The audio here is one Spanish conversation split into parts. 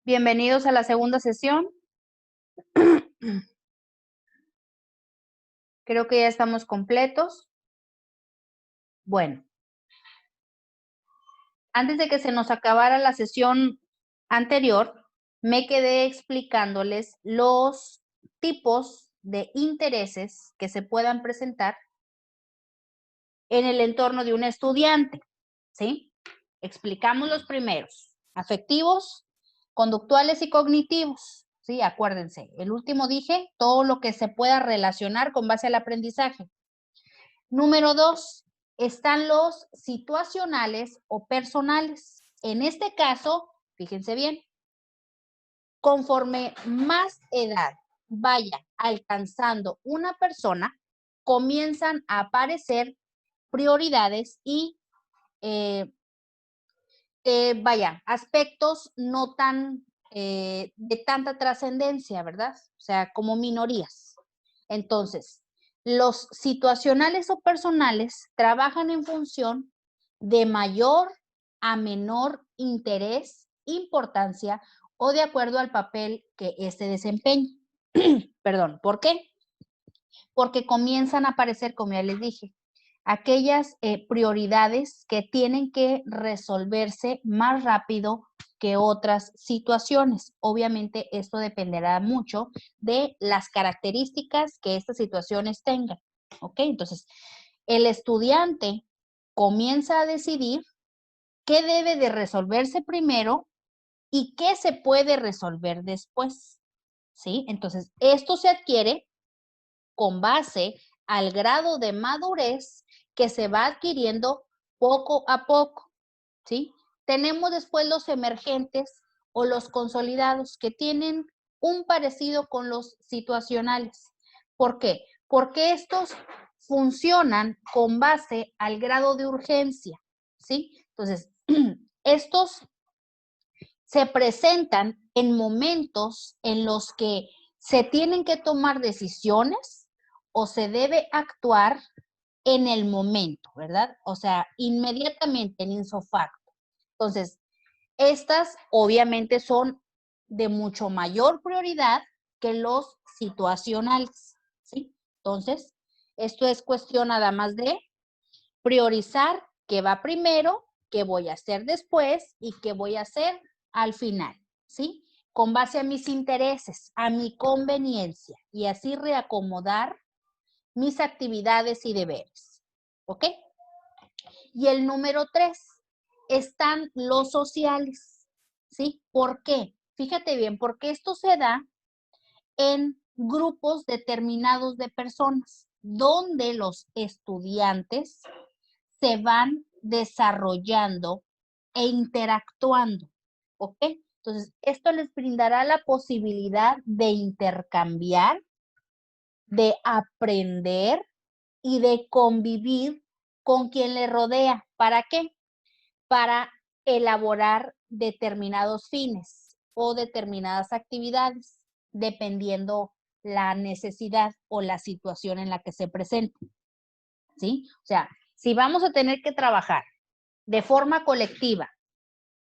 Bienvenidos a la segunda sesión. Creo que ya estamos completos. Bueno, antes de que se nos acabara la sesión anterior, me quedé explicándoles los tipos de intereses que se puedan presentar en el entorno de un estudiante, ¿sí? Explicamos los primeros: afectivos, conductuales y cognitivos, ¿sí? Acuérdense, el último dije todo lo que se pueda relacionar con base al aprendizaje. Número 2, están los situacionales o personales. En este caso, fíjense bien, conforme más edad vaya alcanzando una persona, comienzan a aparecer prioridades y aspectos no tan de tanta trascendencia, ¿verdad? O sea, como minorías. Entonces, los situacionales o personales trabajan en función de mayor a menor interés, importancia o de acuerdo al papel que éste desempeña. Perdón, ¿por qué? Porque comienzan a aparecer, como ya les dije, aquellas prioridades que tienen que resolverse más rápido que otras situaciones. Obviamente esto dependerá mucho de las características que estas situaciones tengan, ¿ok? Entonces, el estudiante comienza a decidir qué debe de resolverse primero y qué se puede resolver después, ¿sí? Entonces, esto se adquiere con base al grado de madurez que se va adquiriendo poco a poco, ¿sí? Tenemos después los emergentes o los consolidados que tienen un parecido con los situacionales. ¿Por qué? Porque estos funcionan con base al grado de urgencia, ¿sí? Entonces, estos se presentan en momentos en los que se tienen que tomar decisiones o se debe actuar en el momento, ¿verdad? O sea, inmediatamente en ipso facto. Entonces, estas obviamente son de mucho mayor prioridad que los situacionales, ¿sí? Entonces, esto es cuestión nada más de priorizar qué va primero, qué voy a hacer después y qué voy a hacer al final, ¿sí? Con base a mis intereses, a mi conveniencia y así reacomodar mis actividades y deberes, ¿ok? Y el número 3, están los sociales, ¿sí? ¿Por qué? Fíjate bien, porque esto se da en grupos determinados de personas, donde los estudiantes se van desarrollando e interactuando, ¿ok? Entonces, esto les brindará la posibilidad de intercambiar, de aprender y de convivir con quien le rodea. ¿Para qué? Para elaborar determinados fines o determinadas actividades, dependiendo la necesidad o la situación en la que se presente, ¿sí? O sea, si vamos a tener que trabajar de forma colectiva,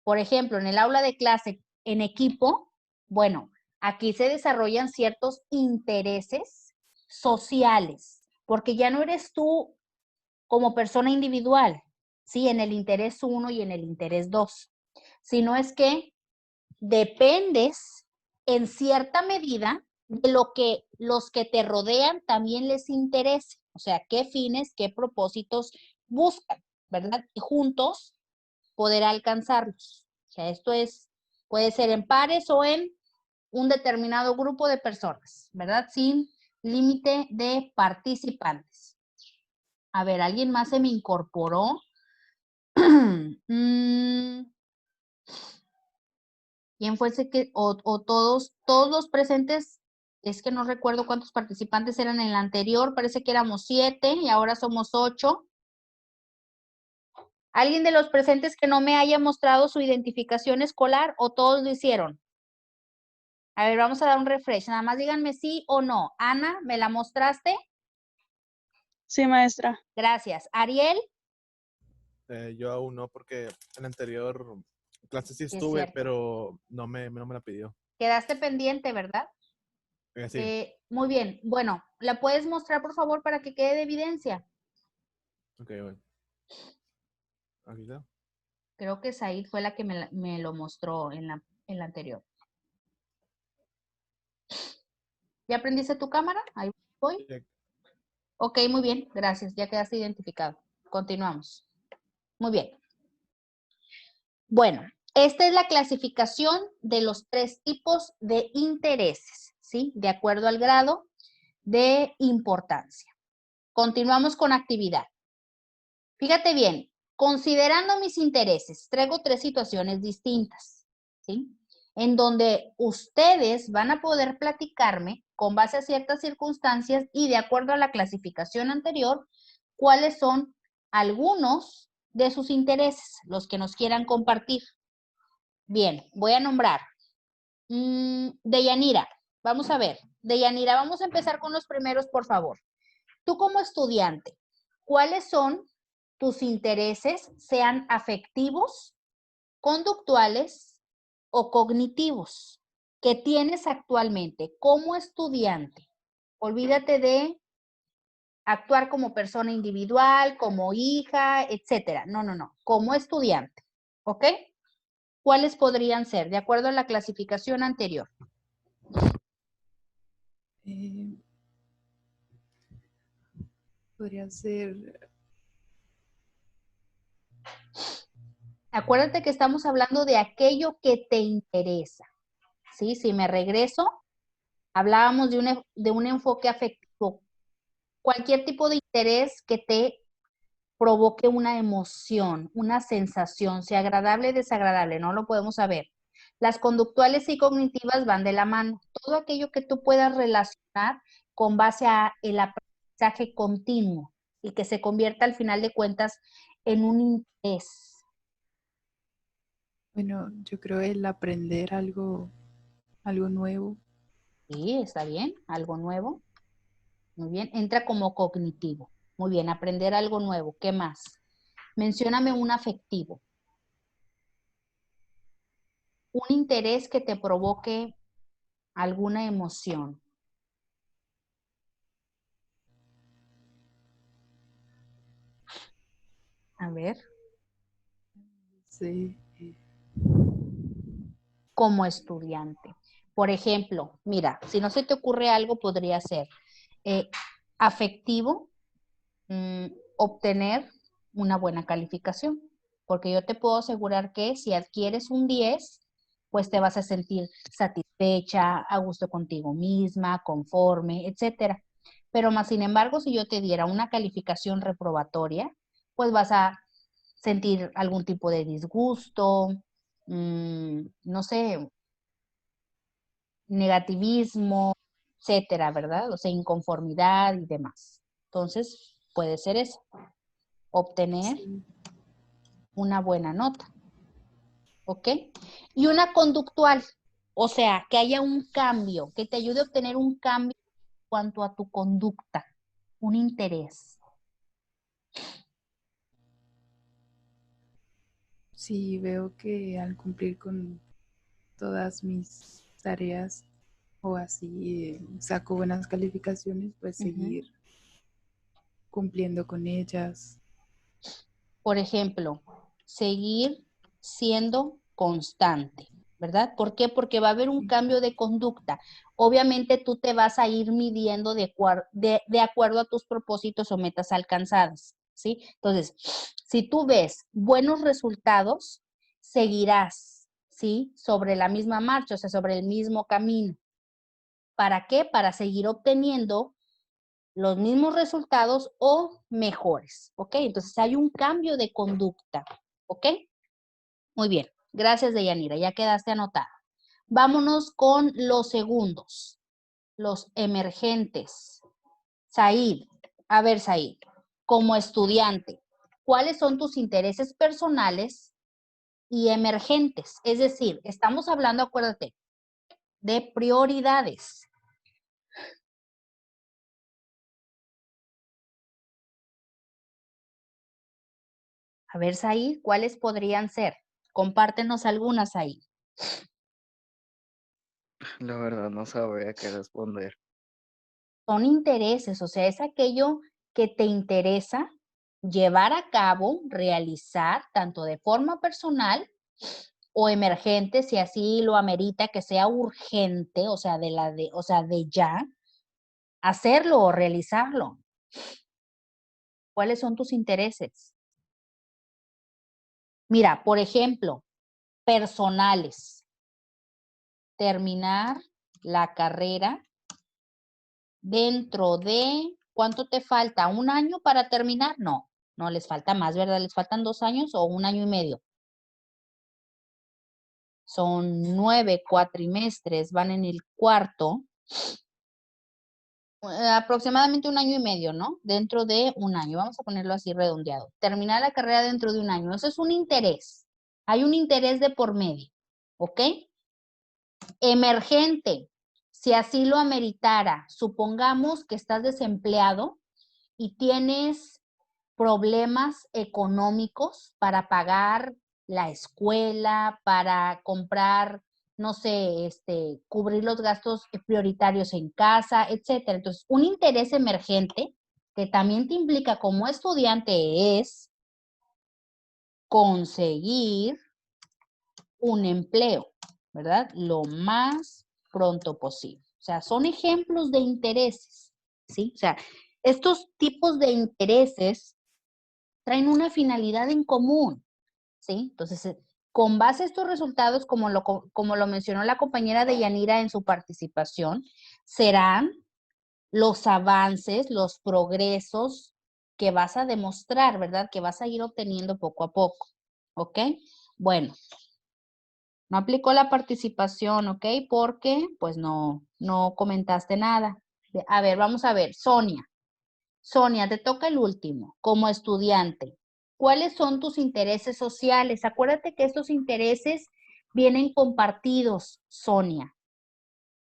por ejemplo, en el aula de clase, en equipo, bueno, aquí se desarrollan ciertos intereses sociales, porque ya no eres tú como persona individual, ¿sí? En el interés 1 y en el interés 2, sino es que dependes en cierta medida de lo que los que te rodean también les interese, o sea, qué fines, qué propósitos buscan, ¿verdad? Y juntos poder alcanzarlos. O sea, esto puede ser en pares o en un determinado grupo de personas, ¿verdad? Sin límite de participantes. A ver, ¿alguien más se me incorporó? ¿Quién fue ese que, o todos los presentes? Es que no recuerdo cuántos participantes eran en la anterior, parece que éramos 7 y ahora somos 8. ¿Alguien de los presentes que no me haya mostrado su identificación escolar o todos lo hicieron? A ver, vamos a dar un refresh. Nada más díganme sí o no. Ana, ¿me la mostraste? Sí, maestra. Gracias. Ariel, Yo aún no, porque el anterior Clase sí Sí, es estuve, cierto. pero no me la pidió. Quedaste pendiente, ¿verdad? Sí. Muy bien. Bueno, ¿la puedes mostrar, por favor, para que quede de evidencia? Ok, bueno. Aquí está. Creo que Said fue la que me lo mostró en la anterior. ¿Ya aprendiste tu cámara? Ahí voy. Sí. Ok, muy bien. Gracias. Ya quedaste identificado. Continuamos. Muy bien. Bueno, esta es la clasificación de los 3 tipos de intereses, ¿sí? De acuerdo al grado de importancia. Continuamos con actividad. Fíjate bien, considerando mis intereses, traigo 3 situaciones distintas, ¿sí? En donde ustedes van a poder platicarme con base a ciertas circunstancias y de acuerdo a la clasificación anterior, cuáles son algunos de sus intereses, los que nos quieran compartir. Bien, voy a nombrar. Deyanira, vamos a ver. Deyanira, vamos a empezar con los primeros, por favor. Tú como estudiante, ¿cuáles son tus intereses, sean afectivos, conductuales o cognitivos, que tienes actualmente como estudiante? Olvídate de actuar como persona individual, como hija, etcétera. No, no, no. Como estudiante. ¿Ok? ¿Cuáles podrían ser, de acuerdo a la clasificación anterior? Podría ser, Acuérdate que estamos hablando de aquello que te interesa. ¿Sí? Si me regreso, hablábamos de un enfoque afectivo. Cualquier tipo de interés que te provoque una emoción, una sensación, sea agradable o desagradable, no lo podemos saber. Las conductuales y cognitivas van de la mano. Todo aquello que tú puedas relacionar con base a el aprendizaje continuo y que se convierta al final de cuentas en un interés. bueno, yo creo el aprender algo nuevo. Sí, está bien, algo nuevo. Muy bien, entra como cognitivo. Muy bien, aprender algo nuevo. ¿Qué más? Mencióname un afectivo. Un interés que te provoque alguna emoción. A ver, Sí, como estudiante. Por ejemplo, mira, si no se te ocurre algo, podría ser afectivo, obtener una buena calificación. Porque yo te puedo asegurar que si adquieres un 10, pues te vas a sentir satisfecha, a gusto contigo misma, conforme, etcétera. Pero más sin embargo, si yo te diera una calificación reprobatoria, pues vas a sentir algún tipo de disgusto, no sé, negativismo, etcétera, ¿verdad? O sea, inconformidad y demás. Entonces, puede ser eso, obtener sí. una buena nota, ¿ok? Y una conductual, o sea, que haya un cambio, que te ayude a obtener un cambio en cuanto a tu conducta, un interés. Sí, veo que al cumplir con todas mis tareas o así saco buenas calificaciones, pues seguir cumpliendo con ellas. Por ejemplo, seguir siendo constante, ¿verdad? ¿Por qué? Porque va a haber un cambio de conducta. Obviamente tú te vas a ir midiendo de acuerdo a tus propósitos o metas alcanzadas, ¿sí? Entonces, si tú ves buenos resultados, seguirás, ¿sí? Sobre la misma marcha, o sea, sobre el mismo camino. ¿Para qué? Para seguir obteniendo los mismos resultados o mejores, ¿ok? Entonces hay un cambio de conducta, ¿ok? Muy bien, gracias Deyanira, ya quedaste anotada. Vámonos con los segundos, los emergentes. Said, a ver Said, como estudiante, ¿cuáles son tus intereses personales y emergentes? Es decir, estamos hablando, acuérdate, de prioridades. A ver, Said, ¿cuáles podrían ser? Compártenos algunas ahí. La verdad no sabría qué responder. Son intereses, o sea, es aquello que te interesa llevar a cabo, realizar, tanto de forma personal o emergente, si así lo amerita, que sea urgente, o sea, de ya, hacerlo o realizarlo. ¿Cuáles son tus intereses? Mira, por ejemplo, personales. Terminar la carrera dentro de, ¿cuánto te falta? ¿Un año para terminar? No, no les falta más, ¿verdad? Les faltan 2 años o 1 año y medio. Son 9 cuatrimestres, van en el cuarto. Aproximadamente 1 año y medio, ¿no? Dentro de 1 año, vamos a ponerlo así redondeado. Terminar la carrera dentro de 1 año, eso es un interés. Hay un interés de por medio, ¿ok? Emergente, si así lo ameritara, supongamos que estás desempleado y tienes problemas económicos para pagar la escuela, para comprar, no sé, cubrir los gastos prioritarios en casa, etcétera. Entonces, un interés emergente que también te implica como estudiante es conseguir un empleo, ¿verdad? Lo más pronto posible. O sea, son ejemplos de intereses, ¿sí? O sea, estos tipos de intereses traen una finalidad en común, ¿sí? Entonces, con base a estos resultados, como lo mencionó la compañera de Yanira en su participación, serán los avances, los progresos que vas a demostrar, ¿verdad? Que vas a ir obteniendo poco a poco, ¿ok? Bueno, no aplicó la participación, ¿ok? Porque, pues, no comentaste nada. A ver, vamos a ver. Sonia. Sonia, te toca el último. Como estudiante, ¿cuáles son tus intereses sociales? Acuérdate que estos intereses vienen compartidos, Sonia,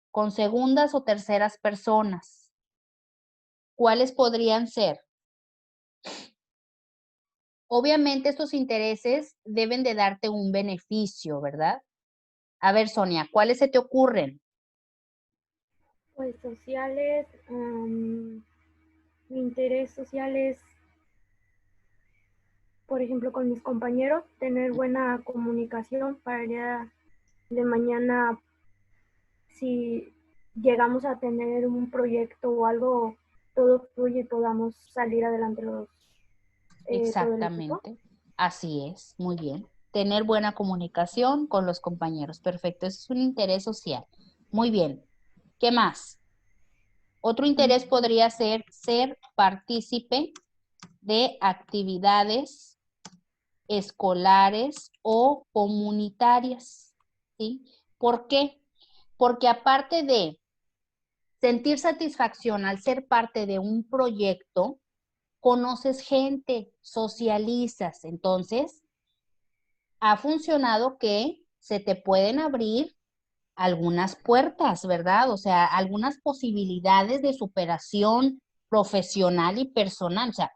con segundas o terceras personas. ¿Cuáles podrían ser? Obviamente estos intereses deben de darte un beneficio, ¿verdad? A ver, Sonia, ¿cuáles se te ocurren? Pues sociales, mi interés social es, por ejemplo, con mis compañeros, tener buena comunicación para el día de mañana, si llegamos a tener un proyecto o algo, todo fluye y podamos salir adelante todo el equipo. Exactamente, así es, muy bien. Tener buena comunicación con los compañeros, perfecto, eso es un interés social. Muy bien, ¿qué más? Otro interés podría ser partícipe de actividades escolares o comunitarias, ¿sí? ¿Por qué? Porque aparte de sentir satisfacción al ser parte de un proyecto, conoces gente, socializas, entonces ha funcionado que se te pueden abrir algunas puertas, ¿verdad? O sea, algunas posibilidades de superación profesional y personal. O sea,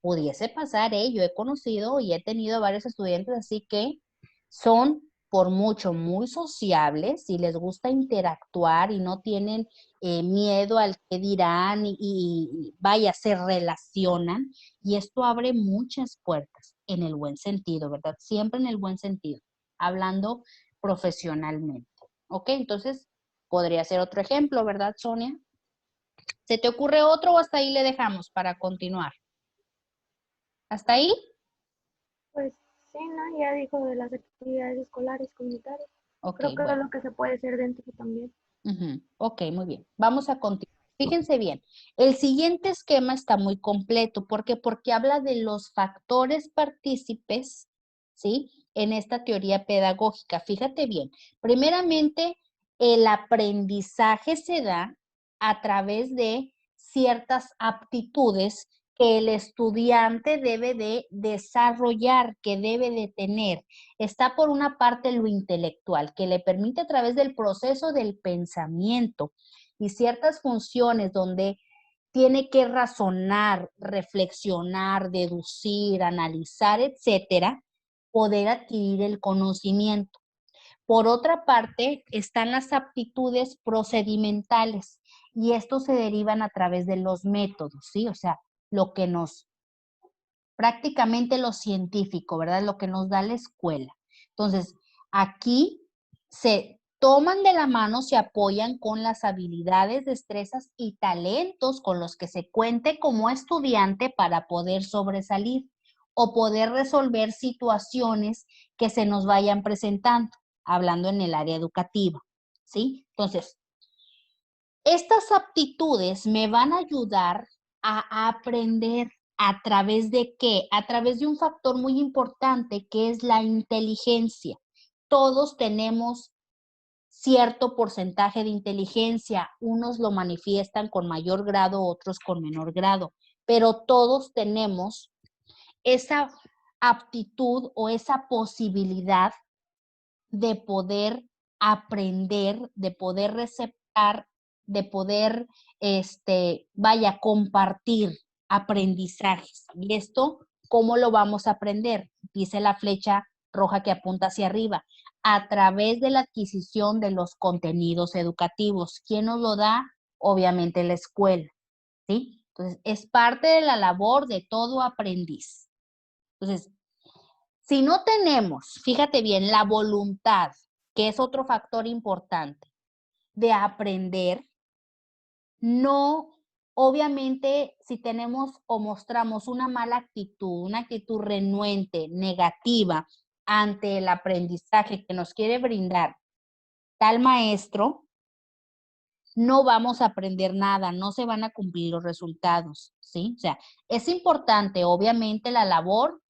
pudiese pasar, yo he conocido y he tenido varios estudiantes así que son por mucho muy sociables y les gusta interactuar y no tienen miedo al que dirán y vaya, se relacionan y esto abre muchas puertas en el buen sentido, ¿verdad? Siempre en el buen sentido, hablando profesionalmente. ¿Ok? Entonces, podría ser otro ejemplo, ¿verdad, Sonia? ¿Se te ocurre otro o hasta ahí le dejamos para continuar? ¿Hasta ahí? Pues sí, ¿no? Ya dijo de las actividades escolares, comunitarias. Ok, Creo que bueno. es lo que se puede hacer dentro también. Ok, muy bien. Vamos a continuar. Fíjense bien, el siguiente esquema está muy completo. ¿Por qué? Porque habla de los factores partícipes, ¿sí? En esta teoría pedagógica. Fíjate bien. Primeramente, el aprendizaje se da a través de ciertas aptitudes que el estudiante debe de desarrollar, que debe de tener. Está por una parte lo intelectual, que le permite a través del proceso del pensamiento y ciertas funciones donde tiene que razonar, reflexionar, deducir, analizar, etcétera, poder adquirir el conocimiento. Por otra parte, están las aptitudes procedimentales y estos se derivan a través de los métodos, ¿sí? O sea, lo que prácticamente lo científico, ¿verdad? Lo que nos da la escuela. Entonces, aquí se toman de la mano, se apoyan con las habilidades, destrezas y talentos con los que se cuente como estudiante para poder sobresalir o poder resolver situaciones que se nos vayan presentando, hablando en el área educativa, ¿sí? Entonces, estas aptitudes me van a ayudar a aprender ¿a través de qué? A través de un factor muy importante que es la inteligencia. Todos tenemos cierto porcentaje de inteligencia, unos lo manifiestan con mayor grado, otros con menor grado, pero todos tenemos esa aptitud o esa posibilidad de poder aprender, de poder receptar, de poder, compartir aprendizajes. ¿Y esto cómo lo vamos a aprender? Dice la flecha roja que apunta hacia arriba, a través de la adquisición de los contenidos educativos. ¿Quién nos lo da? Obviamente la escuela, ¿sí? Entonces, es parte de la labor de todo aprendiz. Entonces, si no tenemos, fíjate bien, la voluntad, que es otro factor importante, de aprender, no, obviamente, si tenemos o mostramos una mala actitud, una actitud renuente, negativa, ante el aprendizaje que nos quiere brindar tal maestro, no vamos a aprender nada, no se van a cumplir los resultados, ¿sí? O sea, es importante, obviamente, la labor,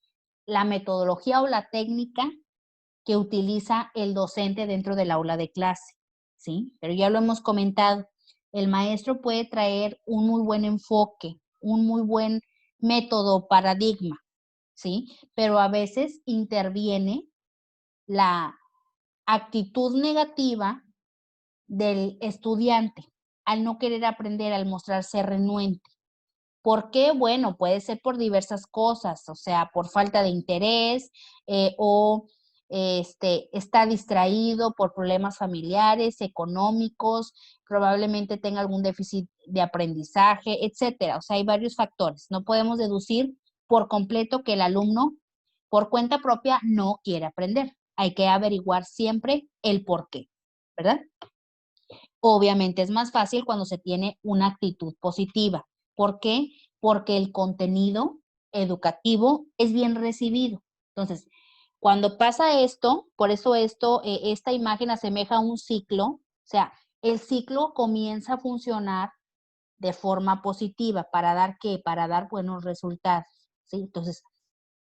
la metodología o la técnica que utiliza el docente dentro del aula de clase, ¿sí? Pero ya lo hemos comentado, el maestro puede traer un muy buen enfoque, un muy buen método, paradigma, ¿sí? Pero a veces interviene la actitud negativa del estudiante al no querer aprender, al mostrarse renuente. ¿Por qué? Bueno, puede ser por diversas cosas, o sea, por falta de interés o está distraído por problemas familiares, económicos, probablemente tenga algún déficit de aprendizaje, etcétera. O sea, hay varios factores. No podemos deducir por completo que el alumno por cuenta propia no quiere aprender. Hay que averiguar siempre el por qué, ¿verdad? Obviamente es más fácil cuando se tiene una actitud positiva. ¿Por qué? Porque el contenido educativo es bien recibido. Entonces, cuando pasa esto, por eso esta imagen asemeja a un ciclo, o sea, el ciclo comienza a funcionar de forma positiva. ¿Para dar qué? Para dar buenos resultados, ¿sí? Entonces,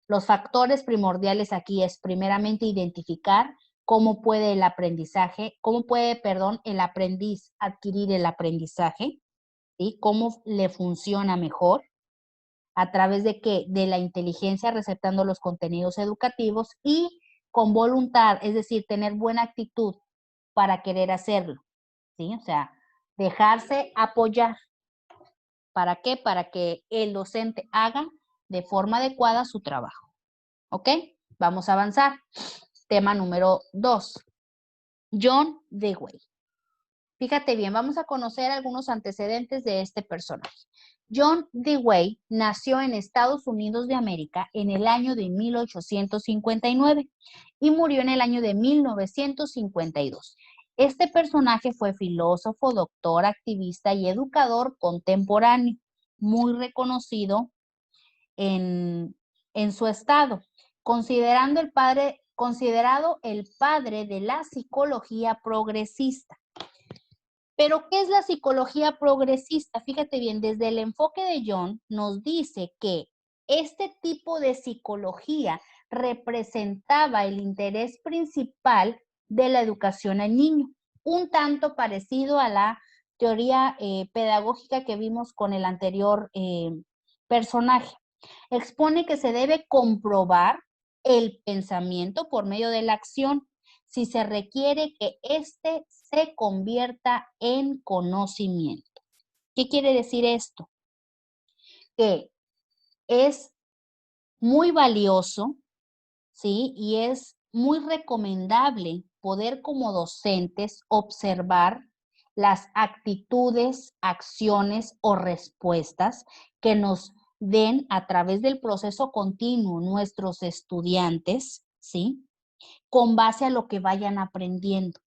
los factores primordiales aquí es primeramente identificar cómo puede el aprendizaje, el aprendiz adquirir el aprendizaje, ¿sí? Cómo le funciona mejor, a través de qué, de la inteligencia receptando los contenidos educativos y con voluntad, es decir, tener buena actitud para querer hacerlo, ¿sí? O sea, dejarse apoyar. ¿Para qué? Para que el docente haga de forma adecuada su trabajo. ¿Ok? Vamos a avanzar. Tema número 2. John Dewey. Fíjate bien, vamos a conocer algunos antecedentes de este personaje. John Dewey nació en Estados Unidos de América en el año de 1859 y murió en el año de 1952. Este personaje fue filósofo, doctor, activista y educador contemporáneo, muy reconocido en su estado, considerado el padre de la psicología progresista. Pero, ¿qué es la psicología progresista? Fíjate bien, desde el enfoque de John nos dice que este tipo de psicología representaba el interés principal de la educación al niño, un tanto parecido a la teoría pedagógica que vimos con el anterior personaje. Expone que se debe comprobar el pensamiento por medio de la acción si se requiere que éste se convierta en conocimiento. ¿Qué quiere decir esto? Que es muy valioso ¿sí? Y es muy recomendable poder como docentes observar las actitudes, acciones o respuestas que nos den a través del proceso continuo nuestros estudiantes, ¿sí? Con base a lo que vayan aprendiendo.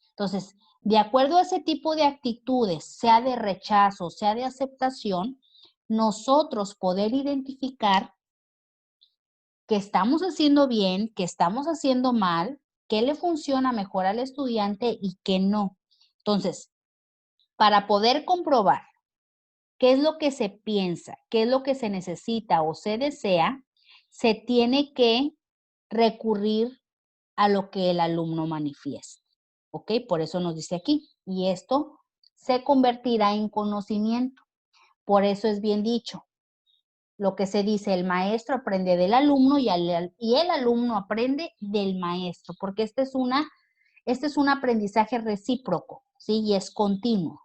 Entonces, de acuerdo a ese tipo de actitudes, sea de rechazo, sea de aceptación, nosotros poder identificar qué estamos haciendo bien, qué estamos haciendo mal, qué le funciona mejor al estudiante y qué no. Entonces, para poder comprobar qué es lo que se piensa, qué es lo que se necesita o se desea, se tiene que recurrir a lo que el alumno manifiesta. ¿Ok? Por eso nos dice aquí. Y esto se convertirá en conocimiento. Por eso es bien dicho. Lo que se dice, el maestro aprende del alumno y el alumno aprende del maestro, porque este es un aprendizaje recíproco, ¿sí? Y es continuo.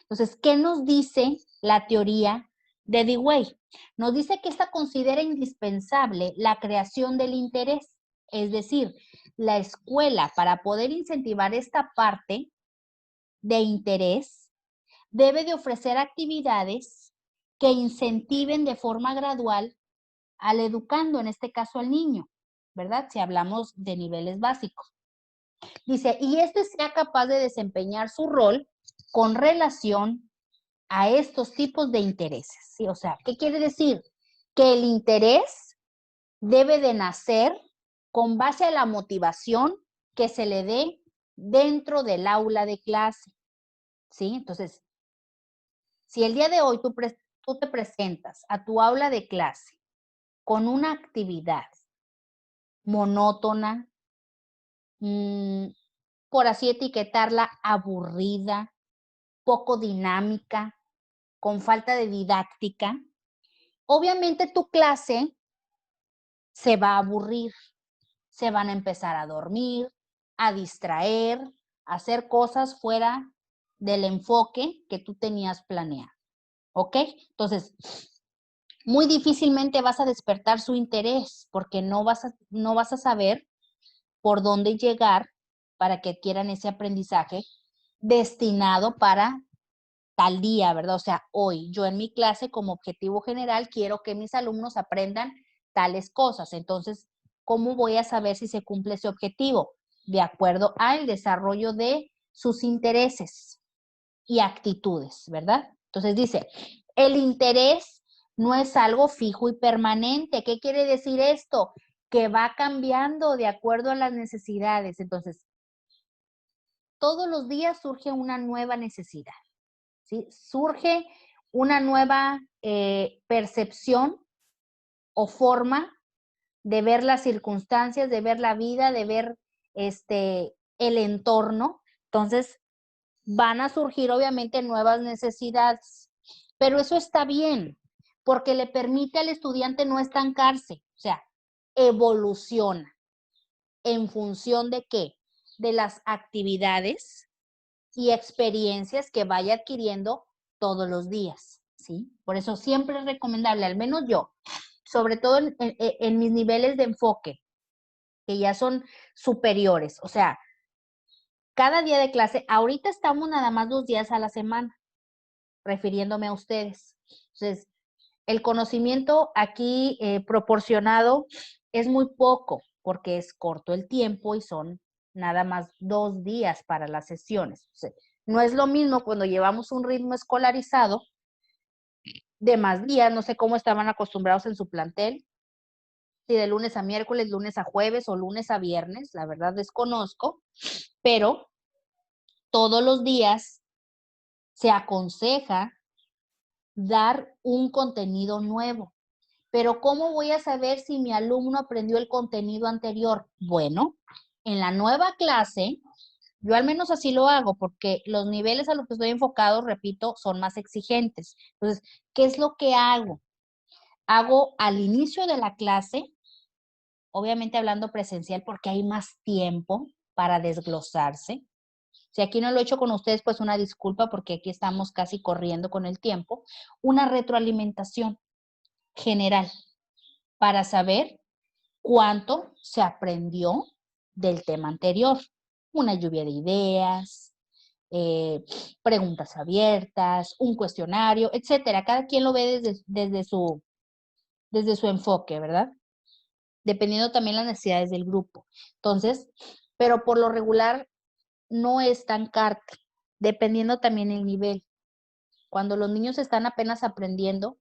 Entonces, ¿qué nos dice la teoría de Dewey? Nos dice que esta considera indispensable la creación del interés, es decir, la escuela, para poder incentivar esta parte de interés, debe de ofrecer actividades que incentiven de forma gradual al educando, en este caso al niño, ¿verdad? Si hablamos de niveles básicos. Dice, y este sea capaz de desempeñar su rol con relación a estos tipos de intereses, ¿sí? O sea, ¿qué quiere decir? Que el interés debe de nacer con base a la motivación que se le dé dentro del aula de clase, ¿sí? Entonces, si el día de hoy tú te presentas a tu aula de clase con una actividad monótona, por así etiquetarla, aburrida, poco dinámica, con falta de didáctica, obviamente tu clase se va a aburrir, se van a empezar a dormir, a distraer, a hacer cosas fuera del enfoque que tú tenías planeado, ¿ok? Entonces, muy difícilmente vas a despertar su interés porque no vas a saber por dónde llegar para que adquieran ese aprendizaje destinado para tal día, ¿verdad? O sea, hoy yo en mi clase como objetivo general quiero que mis alumnos aprendan tales cosas. Entonces, ¿cómo voy a saber si se cumple ese objetivo? De acuerdo al desarrollo de sus intereses y actitudes, ¿verdad? Entonces dice, el interés no es algo fijo y permanente. ¿Qué quiere decir esto? Que va cambiando de acuerdo a las necesidades. Entonces, todos los días surge una nueva necesidad, ¿sí? Surge una nueva percepción o forma de ver las circunstancias, de ver la vida, de ver el entorno. Entonces, van a surgir obviamente nuevas necesidades, pero eso está bien, porque le permite al estudiante no estancarse, o sea, evoluciona en función de qué, de las actividades y experiencias que vaya adquiriendo todos los días, ¿sí? Por eso siempre es recomendable, al menos yo, sobre todo en mis niveles de enfoque, que ya son superiores, o sea, cada día de clase, ahorita estamos nada más 2 días a la semana, refiriéndome a ustedes. Entonces, el conocimiento aquí proporcionado es muy poco, porque es corto el tiempo y son nada más 2 días para las sesiones. O sea, no es lo mismo cuando llevamos un ritmo escolarizado de más días, no sé cómo estaban acostumbrados en su plantel, si de lunes a miércoles, lunes a jueves o lunes a viernes, la verdad desconozco, pero todos los días se aconseja dar un contenido nuevo. Pero ¿cómo voy a saber si mi alumno aprendió el contenido anterior? Bueno, en la nueva clase, yo al menos así lo hago porque los niveles a los que estoy enfocado, repito, son más exigentes. Entonces, ¿qué es lo que hago? Hago al inicio de la clase, obviamente hablando presencial porque hay más tiempo para desglosarse. Si aquí no lo he hecho con ustedes, pues una disculpa porque aquí estamos casi corriendo con el tiempo. Una retroalimentación general para saber cuánto se aprendió del tema anterior. Una lluvia de ideas, preguntas abiertas, un cuestionario, etcétera. Cada quien lo ve desde su enfoque, ¿verdad? Dependiendo también las necesidades del grupo. Entonces, pero por lo regular no estancarte, dependiendo también el nivel. Cuando los niños están apenas aprendiendo,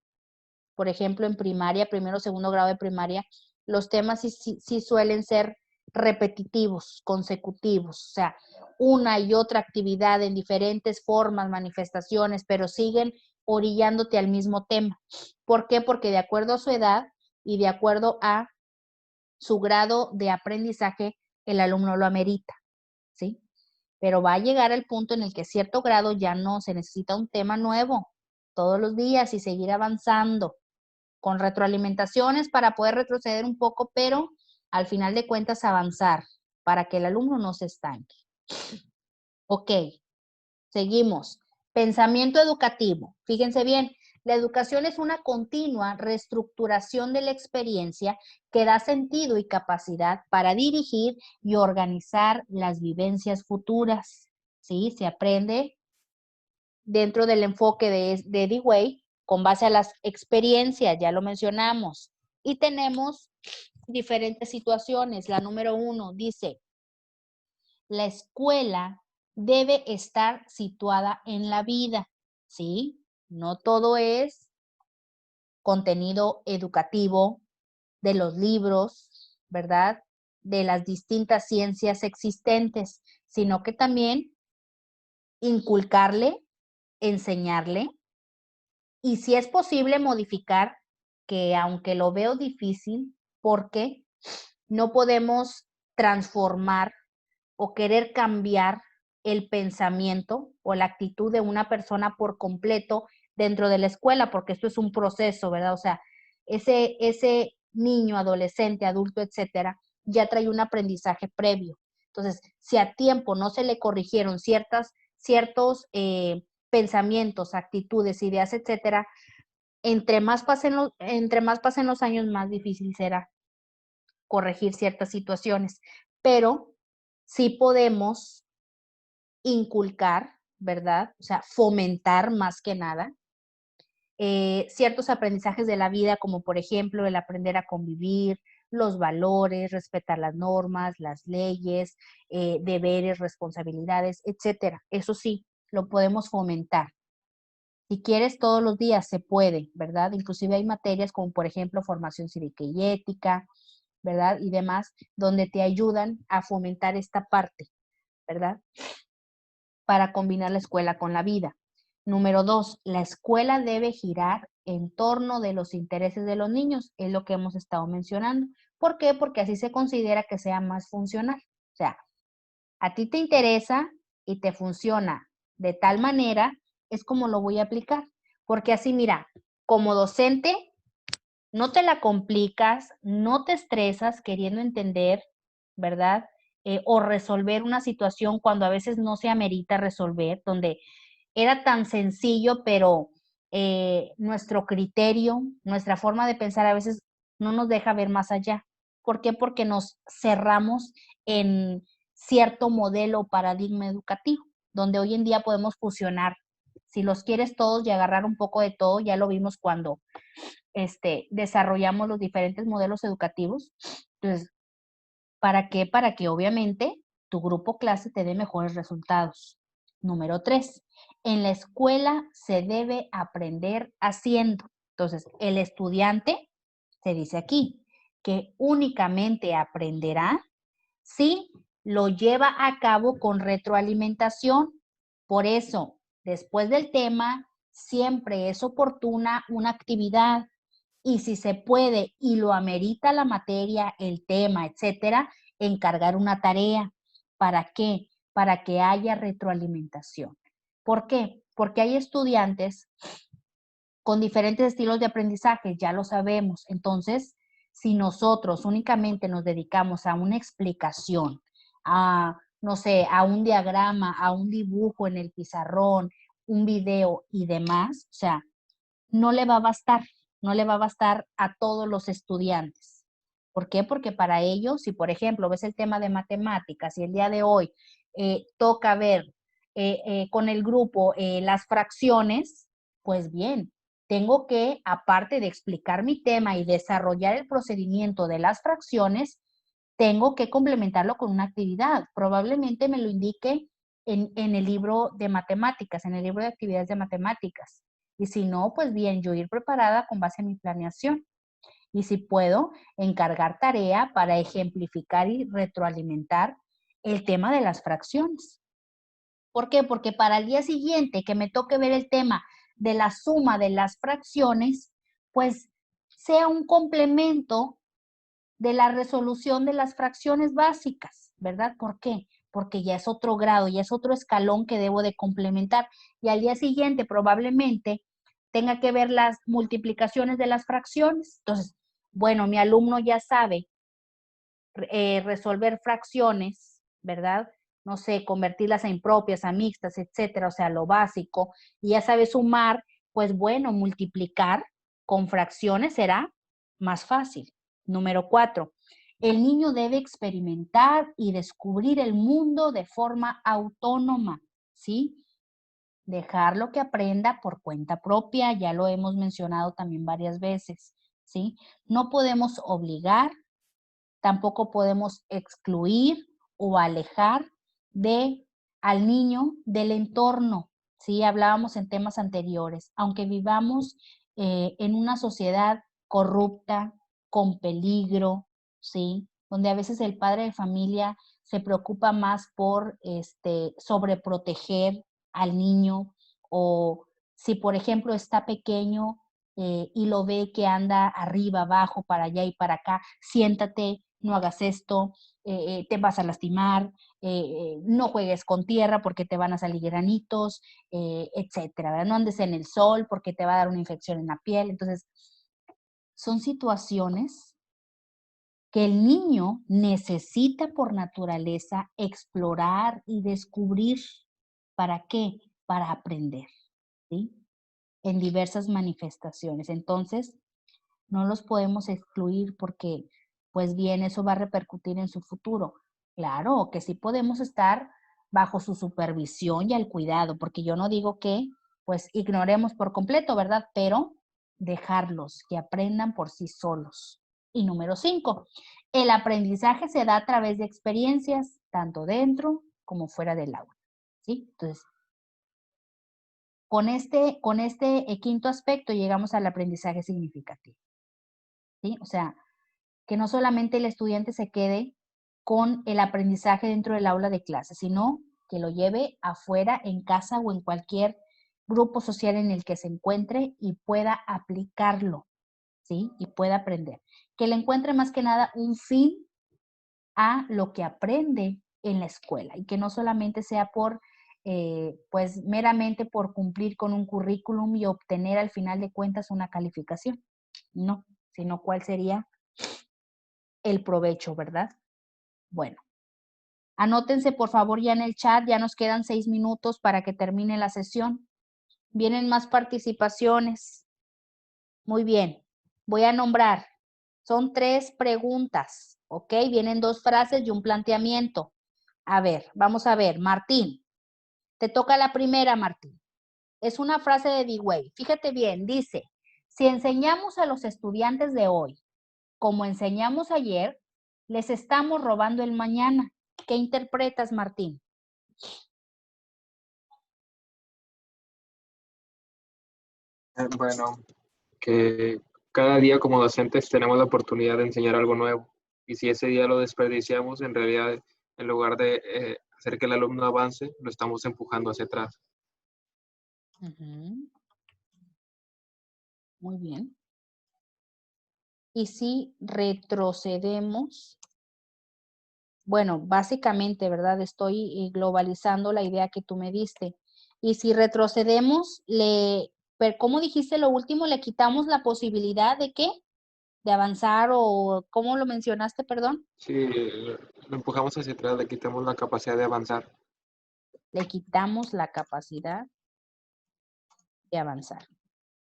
por ejemplo, en primaria, primero o segundo grado de primaria, los temas sí suelen ser repetitivos, consecutivos, o sea, una y otra actividad en diferentes formas, manifestaciones, pero siguen orillándote al mismo tema. ¿Por qué? Porque de acuerdo a su edad y de acuerdo a su grado de aprendizaje, el alumno lo amerita, ¿sí? Pero va a llegar el punto en el que cierto grado ya no se necesita un tema nuevo todos los días y seguir avanzando con retroalimentaciones para poder retroceder un poco, pero al final de cuentas avanzar para que el alumno no se estanque. Ok, seguimos. Pensamiento educativo. Fíjense bien, la educación es una continua reestructuración de la experiencia que da sentido y capacidad para dirigir y organizar las vivencias futuras. ¿Sí? Se aprende dentro del enfoque de Dewey con base a las experiencias, ya lo mencionamos. Y tenemos diferentes situaciones. La número 1 dice, la escuela debe estar situada en la vida, ¿sí? No todo es contenido educativo de los libros, ¿verdad? De las distintas ciencias existentes, sino que también inculcarle, enseñarle y si es posible modificar, que aunque lo veo difícil, porque no podemos transformar o querer cambiar el pensamiento o la actitud de una persona por completo dentro de la escuela, porque esto es un proceso, ¿verdad? O sea, ese niño, adolescente, adulto, etcétera, ya trae un aprendizaje previo. Entonces, si a tiempo no se le corrigieron ciertos pensamientos, actitudes, ideas, etcétera, entre más pasen los años, más difícil será corregir ciertas situaciones. Pero sí podemos inculcar, ¿verdad? O sea, fomentar más que nada ciertos aprendizajes de la vida, como por ejemplo el aprender a convivir, los valores, respetar las normas, las leyes, deberes, responsabilidades, etcétera. Eso sí, lo podemos fomentar. Si quieres todos los días se puede, ¿verdad? Inclusive hay materias como por ejemplo formación cívica y ética, ¿verdad? Y demás, donde te ayudan a fomentar esta parte, ¿verdad? Para combinar la escuela con la vida. Número 2, la escuela debe girar en torno de los intereses de los niños, es lo que hemos estado mencionando. ¿Por qué? Porque así se considera que sea más funcional. O sea, a ti te interesa y te funciona de tal manera, es como lo voy a aplicar. Porque así, mira, como docente, no te la complicas, no te estresas queriendo entender, ¿verdad? O resolver una situación cuando a veces no se amerita resolver, donde era tan sencillo, pero nuestro criterio, nuestra forma de pensar a veces no nos deja ver más allá. ¿Por qué? Porque nos cerramos en cierto modelo o paradigma educativo, donde hoy en día podemos fusionar. Si los quieres todos y agarrar un poco de todo, ya lo vimos cuando desarrollamos los diferentes modelos educativos. Entonces, ¿para qué? Para que obviamente tu grupo clase te dé mejores resultados. Número 3, en la escuela se debe aprender haciendo. Entonces, el estudiante, se dice aquí, que únicamente aprenderá si lo lleva a cabo con retroalimentación. Por eso, después del tema, siempre es oportuna una actividad y si se puede y lo amerita la materia, el tema, etcétera, encargar una tarea. ¿Para qué? Para que haya retroalimentación. ¿Por qué? Porque hay estudiantes con diferentes estilos de aprendizaje, ya lo sabemos. Entonces, si nosotros únicamente nos dedicamos a una explicación, a, no sé, a un diagrama, a un dibujo en el pizarrón, un video y demás, o sea, no le va a bastar a todos los estudiantes. ¿Por qué? Porque para ellos, si por ejemplo ves el tema de matemáticas y el día de hoy toca ver con el grupo las fracciones, pues bien, tengo que, aparte de explicar mi tema y desarrollar el procedimiento de las fracciones, tengo que complementarlo con una actividad. Probablemente me lo indique en el libro de matemáticas, en el libro de actividades de matemáticas. Y si no, pues bien, yo ir preparada con base en mi planeación. Y si puedo, encargar tarea para ejemplificar y retroalimentar el tema de las fracciones. ¿Por qué? Porque para el día siguiente que me toque ver el tema de la suma de las fracciones, pues sea un complemento de la resolución de las fracciones básicas, ¿verdad? ¿Por qué? Porque ya es otro grado, ya es otro escalón que debo de complementar. Y al día siguiente probablemente tenga que ver las multiplicaciones de las fracciones. Entonces, bueno, mi alumno ya sabe resolver fracciones, ¿verdad? No sé, convertirlas a impropias, a mixtas, etcétera, o sea, lo básico, y ya sabe sumar, pues bueno, multiplicar con fracciones será más fácil. Número 4, el niño debe experimentar y descubrir el mundo de forma autónoma, ¿sí? Dejarlo que aprenda por cuenta propia, ya lo hemos mencionado también varias veces, ¿sí? No podemos obligar, tampoco podemos excluir o alejar al niño del entorno, ¿sí? Hablábamos en temas anteriores, aunque vivamos en una sociedad corrupta, con peligro, ¿sí? Donde a veces el padre de familia se preocupa más por sobreproteger al niño, o si por ejemplo está pequeño y lo ve que anda arriba, abajo, para allá y para acá, siéntate, no hagas esto, te vas a lastimar, no juegues con tierra porque te van a salir granitos, etcétera, ¿verdad? No andes en el sol porque te va a dar una infección en la piel. Entonces, son situaciones que el niño necesita por naturaleza explorar y descubrir. ¿Para qué? Para aprender, ¿sí? En diversas manifestaciones. Entonces, no los podemos excluir porque, pues bien, eso va a repercutir en su futuro. Claro, que sí podemos estar bajo su supervisión y al cuidado, porque yo no digo que, pues, ignoremos por completo, ¿verdad? Pero dejarlos que aprendan por sí solos. Y número 5, el aprendizaje se da a través de experiencias, tanto dentro como fuera del aula, ¿sí? Entonces, con este quinto aspecto llegamos al aprendizaje significativo, ¿sí? O sea, que no solamente el estudiante se quede con el aprendizaje dentro del aula de clase, sino que lo lleve afuera, en casa o en cualquier grupo social en el que se encuentre y pueda aplicarlo, ¿sí? Y pueda aprender. Que le encuentre más que nada un fin a lo que aprende en la escuela y que no solamente sea pues meramente por cumplir con un currículum y obtener al final de cuentas una calificación. No, sino cuál sería el provecho, ¿verdad? Bueno, anótense por favor ya en el chat, ya nos quedan 6 minutos para que termine la sesión. Vienen más participaciones. Muy bien, voy a nombrar. Son 3 preguntas, ¿ok? Vienen 2 frases y un planteamiento. A ver, vamos a ver, Martín. Te toca la primera, Martín. Es una frase de D-Way. Fíjate bien, dice, si enseñamos a los estudiantes de hoy como enseñamos ayer, les estamos robando el mañana. ¿Qué interpretas, Martín? Bueno, que cada día como docentes tenemos la oportunidad de enseñar algo nuevo. Y si ese día lo desperdiciamos, en realidad, en lugar de hacer que el alumno avance, lo estamos empujando hacia atrás. Muy bien. Y si retrocedemos, bueno, básicamente, ¿verdad? Estoy globalizando la idea que tú me diste. Y si retrocedemos, ¿cómo dijiste lo último? ¿Le quitamos la posibilidad de qué? ¿De avanzar o cómo lo mencionaste, perdón? Sí, lo empujamos hacia atrás, le quitamos la capacidad de avanzar. Le quitamos la capacidad de avanzar.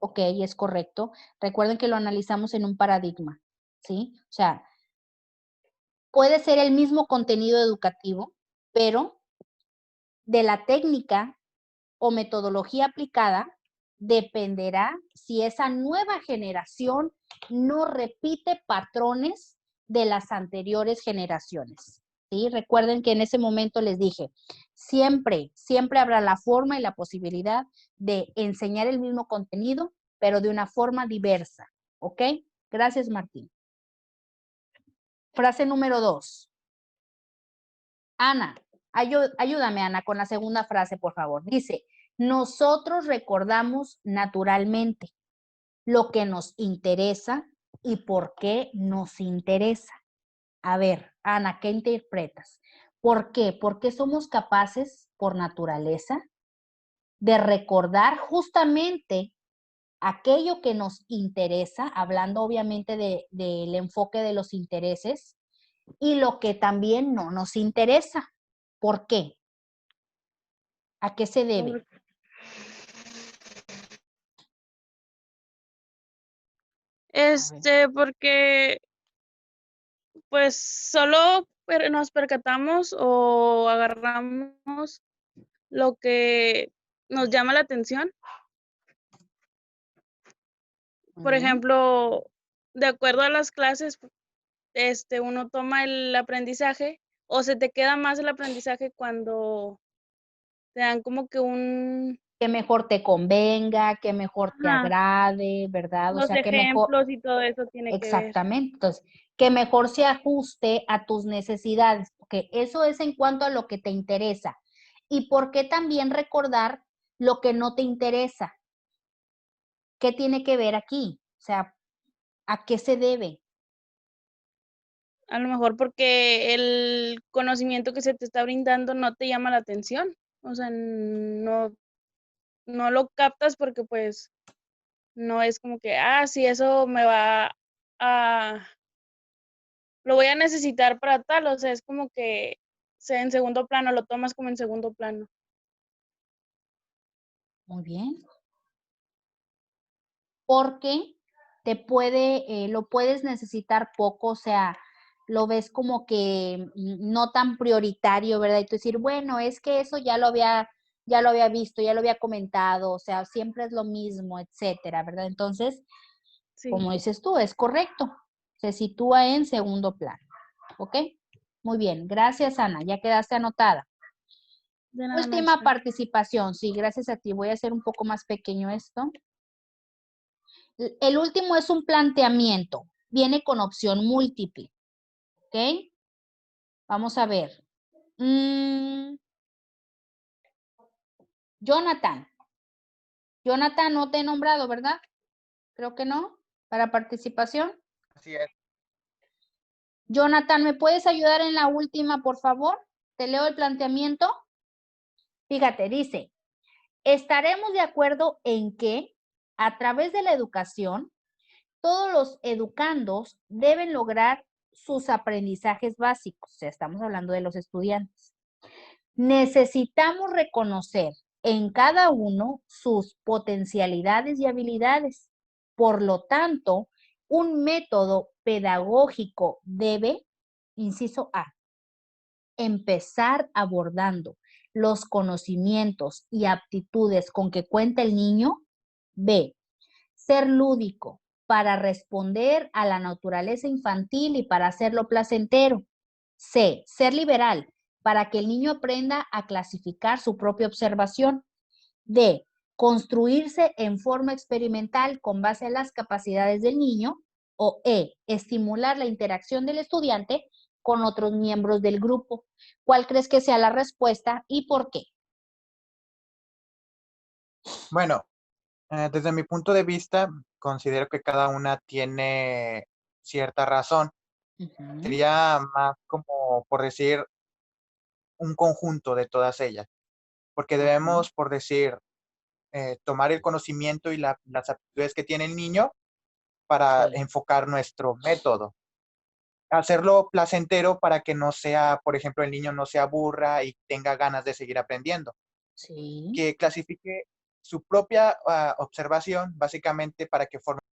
Ok, es correcto. Recuerden que lo analizamos en un paradigma, ¿sí? O sea, puede ser el mismo contenido educativo, pero de la técnica o metodología aplicada dependerá si esa nueva generación no repite patrones de las anteriores generaciones. ¿Sí? Recuerden que en ese momento les dije, siempre habrá la forma y la posibilidad de enseñar el mismo contenido, pero de una forma diversa. ¿Ok? Gracias, Martín. Frase número 2. Ana, ayúdame, Ana, con la segunda frase, por favor. Dice, nosotros recordamos naturalmente lo que nos interesa y por qué nos interesa. A ver, Ana, ¿qué interpretas? ¿Por qué? Porque somos capaces, por naturaleza, de recordar justamente aquello que nos interesa, hablando obviamente del enfoque de los intereses, y lo que también no nos interesa. ¿Por qué? ¿A qué se debe? Porque pues solo nos percatamos o agarramos lo que nos llama la atención. Por ejemplo, de acuerdo a las clases, uno toma el aprendizaje o se te queda más el aprendizaje cuando te dan como que que mejor te convenga, que mejor te agrade, ¿verdad? Los ejemplos y todo eso tiene que ver. Exactamente. Entonces, que mejor se ajuste a tus necesidades, porque eso es en cuanto a lo que te interesa. ¿Y por qué también recordar lo que no te interesa? ¿Qué tiene que ver aquí? O sea, ¿a qué se debe? A lo mejor porque el conocimiento que se te está brindando no te llama la atención. O sea, no lo captas porque pues no es como que, sí, eso me va lo voy a necesitar para tal. O sea, es como que sea en segundo plano, lo tomas como en segundo plano. Muy bien. Porque lo puedes necesitar poco, o sea, lo ves como que no tan prioritario, ¿verdad? Y tú decir, bueno, es que eso ya lo había visto, ya lo había comentado, o sea, siempre es lo mismo, etcétera, ¿verdad? Entonces, sí, como dices tú, es correcto. Se sitúa en segundo plano. ¿Ok? Muy bien. Gracias, Ana. Ya quedaste anotada. De nada, Última maestra. participación. Sí, gracias a ti. Voy a hacer un poco más pequeño esto. El último es un planteamiento. Viene con opción múltiple. ¿Ok? Vamos a ver. Jonathan. Jonathan, no te he nombrado, ¿verdad? Creo que no. Para participación. Así es. Jonathan, ¿me puedes ayudar en la última, por favor? Te leo el planteamiento. Fíjate, dice, estaremos de acuerdo en que a través de la educación, todos los educandos deben lograr sus aprendizajes básicos. O sea, estamos hablando de los estudiantes. Necesitamos reconocer en cada uno sus potencialidades y habilidades. Por lo tanto, un método pedagógico debe, inciso A, empezar abordando los conocimientos y aptitudes con que cuenta el niño. B, ser lúdico para responder a la naturaleza infantil y para hacerlo placentero. C, ser liberal para que el niño aprenda a clasificar su propia observación. D, construirse en forma experimental con base a las capacidades del niño. O E, estimular la interacción del estudiante con otros miembros del grupo. ¿Cuál crees que sea la respuesta y por qué? Bueno, desde mi punto de vista, considero que cada una tiene cierta razón. Sería más como, por decir, un conjunto de todas ellas, porque debemos, por decir, tomar el conocimiento y las aptitudes que tiene el niño para enfocar nuestro método. Hacerlo placentero para que no sea, por ejemplo, el niño no se aburra y tenga ganas de seguir aprendiendo. Sí. Que clasifique su propia observación, básicamente para que forme